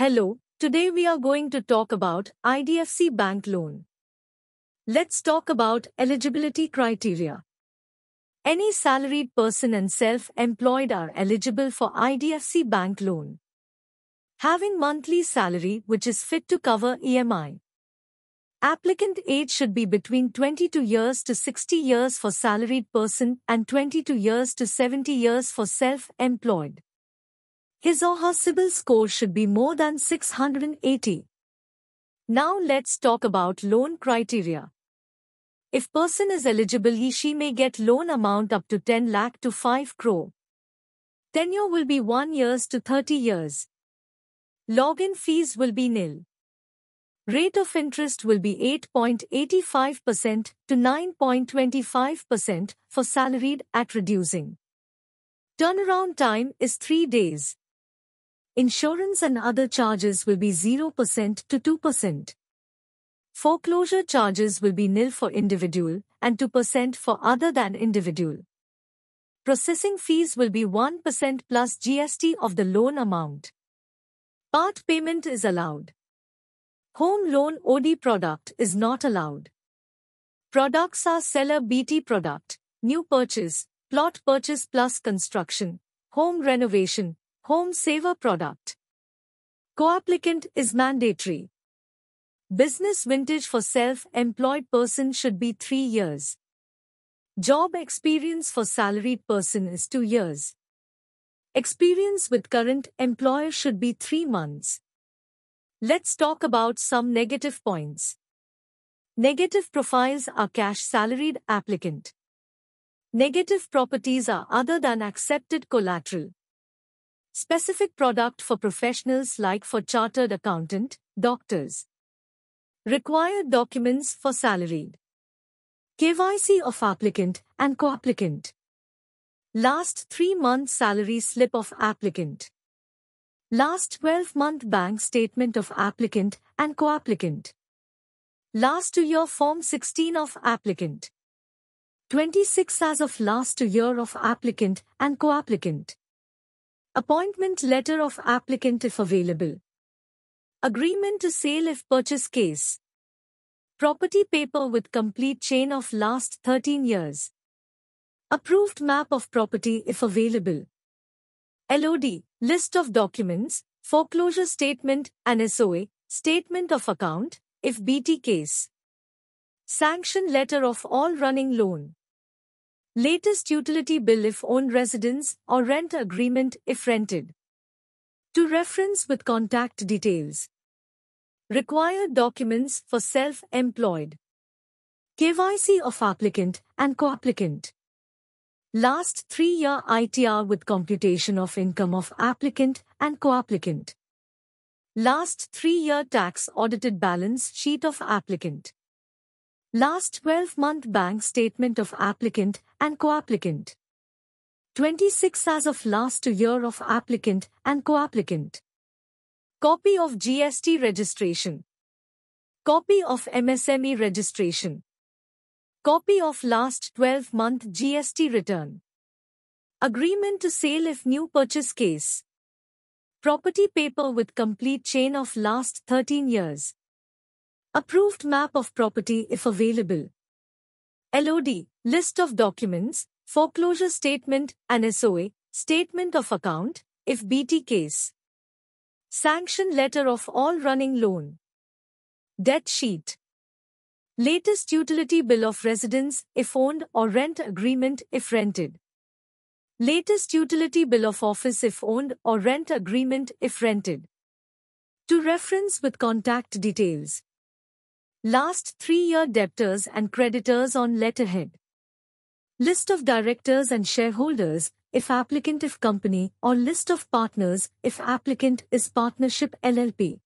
Hello, today we are going to talk about IDFC Bank Loan. Let's talk about eligibility criteria. Any salaried person and self-employed are eligible for IDFC Bank Loan. Having monthly salary which is fit to cover EMI. Applicant age should be between 22 years to 60 years for salaried person and 22 years to 70 years for self-employed. His or her CIBIL score should be more than 680. Now let's talk about loan criteria. If person is eligible, he/she may get loan amount up to 10 lakh to 5 crore. Tenure will be 1 years to 30 years. Login fees will be nil. Rate of interest will be 8.85% to 9.25% for salaried at reducing. Turnaround time is 3 days. Insurance and other charges will be 0% to 2%. Foreclosure charges will be nil for individual and 2% for other than individual. Processing fees will be 1% plus GST of the loan amount. Part payment is allowed. Home loan OD product is not allowed. Products are seller BT product, new purchase, plot purchase plus construction, home renovation, home saver product. Co-applicant is mandatory. Business vintage for self-employed person should be 3 years. Job experience for salaried person is 2 years. Experience with current employer should be 3 months. Let's talk about some negative points. Negative profiles are cash salaried applicant. Negative properties are other than accepted collateral. Specific product for professionals like for chartered accountant, doctors. Required documents for salaried. KYC of applicant and co-applicant. Last 3 months salary slip of applicant. Last 12-month bank statement of applicant and co-applicant. Last 2 year Form 16 of applicant. 26 as of last 2 year of applicant and co-applicant. Appointment letter of applicant if available. Agreement to sale if purchase case. Property paper with complete chain of last 13 years. Approved map of property if available. LOD, list of documents, foreclosure statement and SOA, statement of account, if BT case. Sanction letter of all running loan. Latest utility bill if owned residence or rent agreement if rented. To reference with contact details. Required documents for self-employed. KYC of applicant and co-applicant. Last 3-year ITR with computation of income of applicant and co-applicant. Last 3-year tax audited balance sheet of applicant. Last 12-month bank statement of applicant and co-applicant. 26 as of last 2 year of applicant and co-applicant. Copy of GST registration. Copy of MSME registration. Copy of last 12-month GST return. Agreement to sale if new purchase case. Property paper with complete chain of last 13 years. Approved map of property if available. LOD, list of documents, foreclosure statement and SOA, statement of account, if BT case. Sanction letter of all running loan. Debt sheet. Latest utility bill of residence if owned or rent agreement if rented. Latest utility bill of office if owned or rent agreement if rented. To reference with contact details. Last 3-year debtors and creditors on letterhead. List of directors and shareholders, if applicant if company, or list of partners, if applicant is partnership LLP.